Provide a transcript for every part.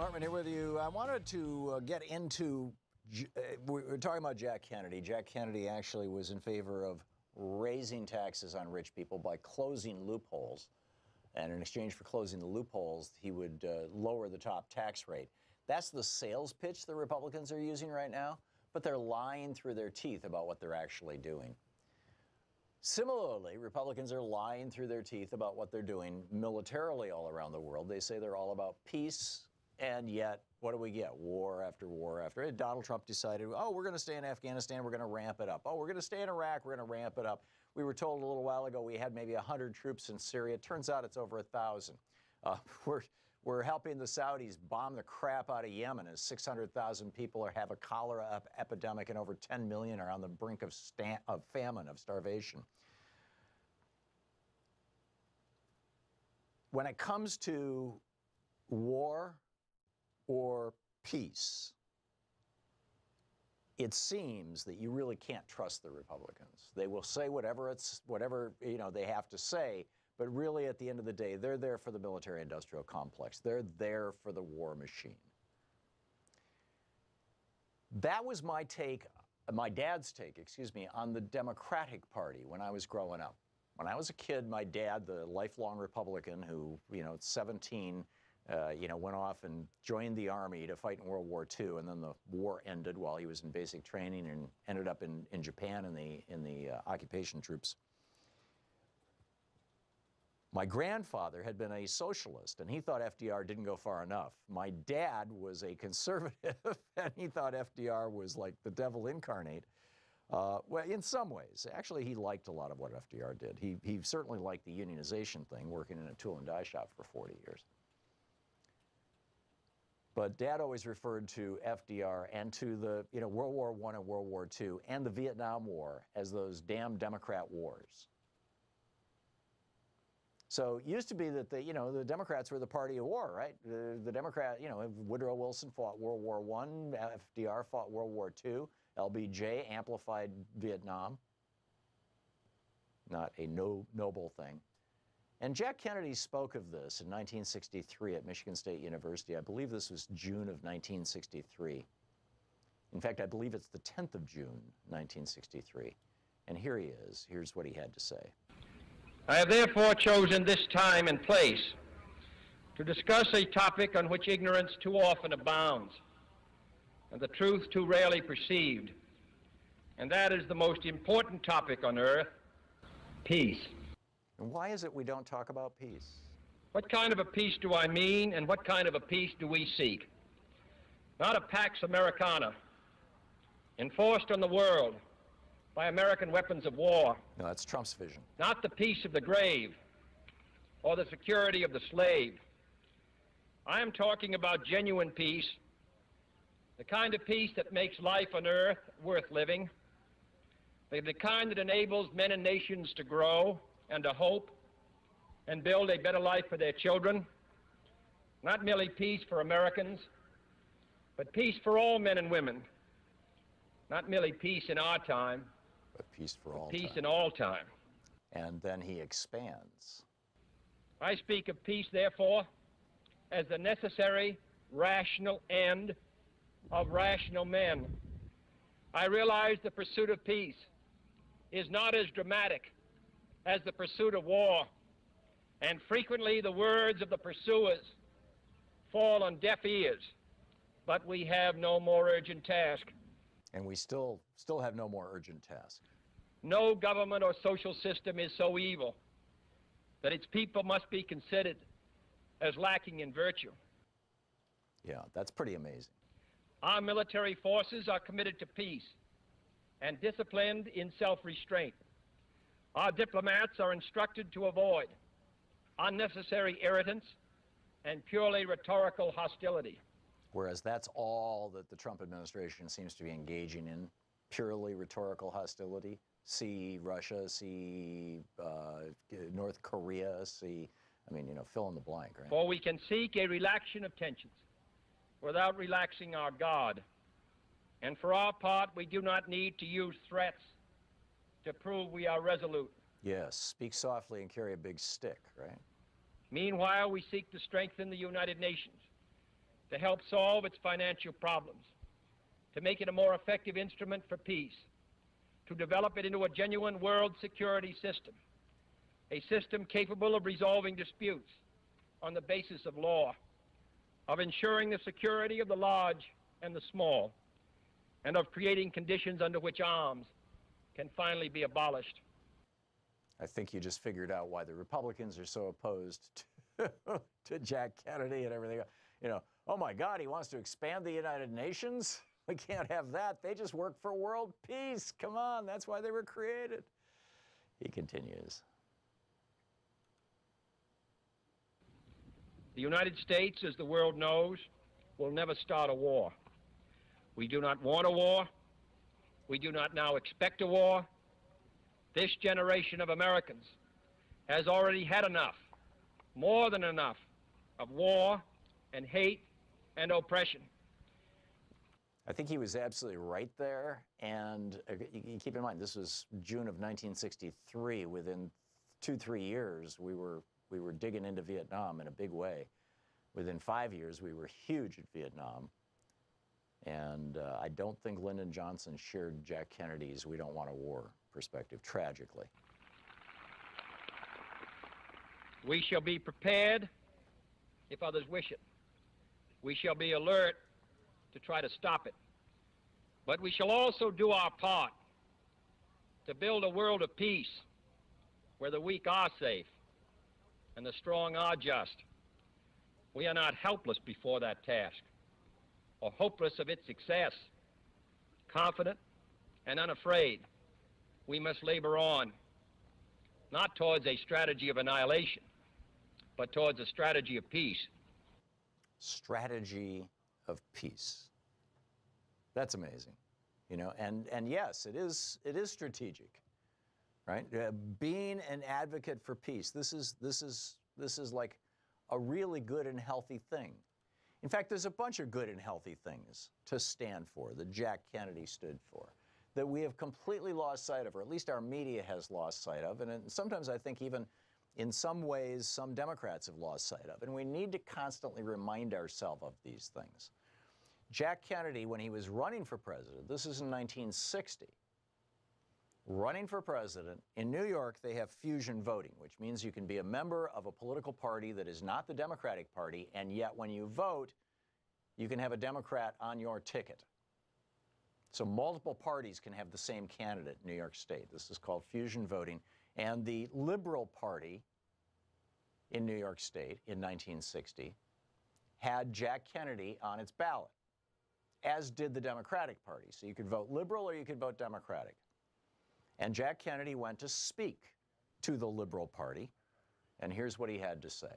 Hartmann here with you. I wanted to get into, we were talking about Jack Kennedy. Jack Kennedy actually was in favor of raising taxes on rich people by closing loopholes. And in exchange for closing the loopholes, he would lower the top tax rate. That's the sales pitch the Republicans are using right now, but they're lying through their teeth about what they're actually doing. Similarly, Republicans are lying through their teeth about what they're doing militarily all around the world. They say they're all about peace, and yet, what do we get? War after war after. Donald Trump decided, oh, we're going to stay in Afghanistan, we're going to ramp it up. Oh, we're going to stay in Iraq, we're going to ramp it up. We were told a little while ago we had maybe 100 troops in Syria. It turns out it's over 1,000. We're helping the Saudis bomb the crap out of Yemen as 600,000 people have a cholera epidemic and over 10 million are on the brink of famine, of starvation. When it comes to war or peace, it seems that you really can't trust the Republicans. They will say whatever they have to say, but really at the end of the day, they're there for the military-industrial complex. They're there for the war machine. That was my take, my dad's take, excuse me, on the Democratic Party when I was growing up. When I was a kid, my dad, the lifelong Republican who, at 17, went off and joined the Army to fight in World War II, and then the war ended while he was in basic training and ended up in Japan in the occupation troops. My grandfather had been a socialist, and he thought FDR didn't go far enough. My dad was a conservative, and he thought FDR was like the devil incarnate. Well, in some ways. Actually, he liked a lot of what FDR did. He certainly liked the unionization thing, working in a tool and die shop for 40 years. But Dad always referred to FDR and to the World War I and World War II and the Vietnam War as those damn Democrat wars. So it used to be that the Democrats were the party of war, right? The Democrat, Woodrow Wilson fought World War I, FDR fought World War II, LBJ amplified Vietnam. Not a noble thing. And Jack Kennedy spoke of this in 1963 at Michigan State University. I believe this was June of 1963. In fact, I believe it's the 10th of June, 1963. And here he is. Here's what he had to say. I have therefore chosen this time and place to discuss a topic on which ignorance too often abounds and the truth too rarely perceived, and that is the most important topic on earth, peace. And why is it we don't talk about peace? What kind of a peace do I mean, and what kind of a peace do we seek? Not a Pax Americana enforced on the world by American weapons of war. No, that's Trump's vision. Not the peace of the grave or the security of the slave. I am talking about genuine peace, the kind of peace that makes life on earth worth living, the kind that enables men and nations to grow and to hope and build a better life for their children. Not merely peace for Americans, but peace for all men and women. Not merely peace in our time, but peace for all peace time. in all time. And then he expands. I speak of peace, therefore, as the necessary, rational end of rational men. I realize the pursuit of peace is not as dramatic as the pursuit of war, and frequently the words of the pursuers fall on deaf ears, but we have no more urgent task. And we still have no more urgent task. No government or social system is so evil that its people must be considered as lacking in virtue. Yeah, that's pretty amazing. Our military forces are committed to peace and disciplined in self-restraint. Our diplomats are instructed to avoid unnecessary irritants and purely rhetorical hostility. Whereas that's all that the Trump administration seems to be engaging in, purely rhetorical hostility. See Russia, see North Korea, see, fill in the blank, right? For we can seek a relaxation of tensions without relaxing our guard. And for our part, we do not need to use threats to prove we are resolute. Yes, speak softly and carry a big stick, right? Meanwhile, we seek to strengthen the United Nations to help solve its financial problems, to make it a more effective instrument for peace, to develop it into a genuine world security system, a system capable of resolving disputes on the basis of law, of ensuring the security of the large and the small, and of creating conditions under which arms can finally be abolished. I think you just figured out why the Republicans are so opposed to Jack Kennedy and everything. You know, oh my God, he wants to expand the United Nations? We can't have that. They just work for world peace. Come on, that's why they were created. He continues. The United States, as the world knows, will never start a war. We do not want a war. We do not now expect a war. This generation of Americans has already had enough, more than enough, of war and hate and oppression. I think he was absolutely right there. And you keep in mind, this was June of 1963. Within 2-3 years, we were digging into Vietnam in a big way. Within 5 years, we were huge at Vietnam. And I don't think Lyndon Johnson shared Jack Kennedy's "we don't want a war" perspective, tragically. We shall be prepared if others wish it. We shall be alert to try to stop it. But we shall also do our part to build a world of peace where the weak are safe and the strong are just. We are not helpless before that task or hopeless of its success. Confident and unafraid, we must labor on, not towards a strategy of annihilation, but towards a strategy of peace. Strategy of peace. That's amazing, you know, and yes, it is strategic, right? Being an advocate for peace, this is like a really good and healthy thing. In fact, there's a bunch of good and healthy things to stand for that Jack Kennedy stood for, that we have completely lost sight of, or at least our media has lost sight of, and sometimes I think even in some ways some Democrats have lost sight of, and we need to constantly remind ourselves of these things. Jack Kennedy, when he was running for president, this is in 1960, running for president, in New York they have fusion voting, which means you can be a member of a political party that is not the Democratic Party, and yet when you vote, you can have a Democrat on your ticket. So multiple parties can have the same candidate in New York State. This is called fusion voting. And the Liberal Party in New York State in 1960 had Jack Kennedy on its ballot, as did the Democratic Party. So you could vote Liberal or you could vote Democratic. And Jack Kennedy went to speak to the Liberal Party, and here's what he had to say.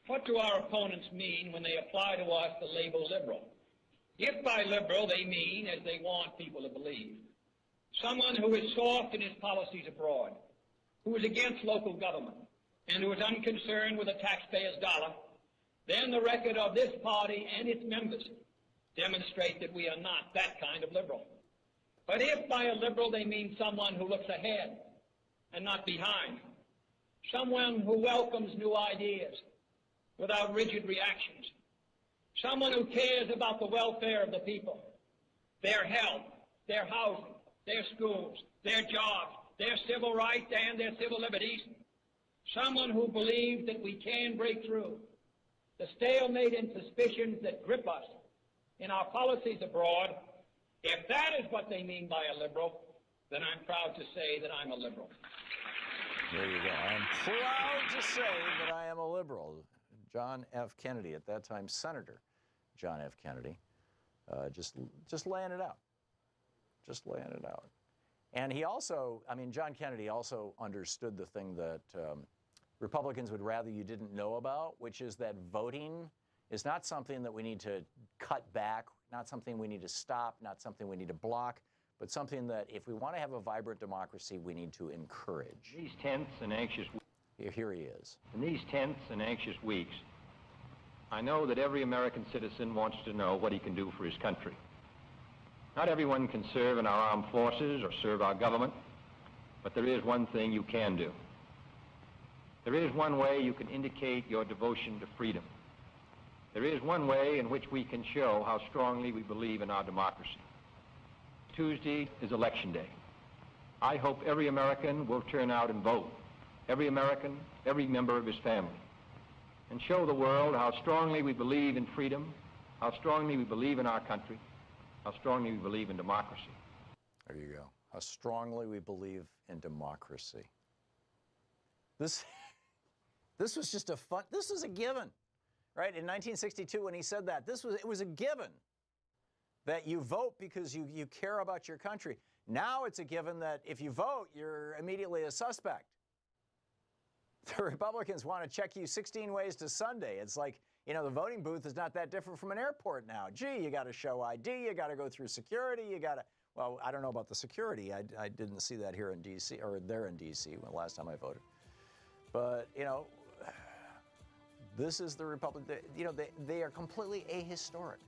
What do our opponents mean when they apply to us the label liberal? If by liberal they mean, as they want people to believe, someone who is soft in his policies abroad, who is against local government, and who is unconcerned with the taxpayer's dollar, then the record of this party and its members demonstrate that we are not that kind of liberal. But if by a liberal they mean someone who looks ahead and not behind, someone who welcomes new ideas without rigid reactions, someone who cares about the welfare of the people, their health, their housing, their schools, their jobs, their civil rights and their civil liberties, someone who believes that we can break through the stalemate and suspicions that grip us in our policies abroad. If that is what they mean by a liberal, then I'm proud to say that I'm a liberal. There you go. I'm proud to say that I am a liberal. John F. Kennedy, at that time Senator John F. Kennedy, just laying it out. Just laying it out. And he also, I mean, John Kennedy also understood the thing that Republicans would rather you didn't know about, which is that voting is not something that we need to cut back, not something we need to stop, not something we need to block, but something that if we want to have a vibrant democracy, we need to encourage. These tense and anxious Here he is. In these tense and anxious weeks, I know that every American citizen wants to know what he can do for his country. Not everyone can serve in our armed forces or serve our government, but there is one thing you can do. There is one way you can indicate your devotion to freedom. There is one way in which we can show how strongly we believe in our democracy. Tuesday is Election Day. I hope every American will turn out and vote. Every American, every member of his family. And show the world how strongly we believe in freedom, how strongly we believe in our country, how strongly we believe in democracy. There you go. How strongly we believe in democracy. This was just a fun, this is a given, right? In 1962, when he said that, it was a given that you vote because you care about your country. Now it's a given that if you vote, you're immediately a suspect. The Republicans want to check you 16 ways to Sunday. It's like, you know, the voting booth is not that different from an airport now. Gee, you got to show ID, you got to go through security, you got to, well, I don't know about the security. I didn't see that here in D.C., or there in D.C. when last time I voted. But, you know, this is the Republic, you know, they are completely ahistoric.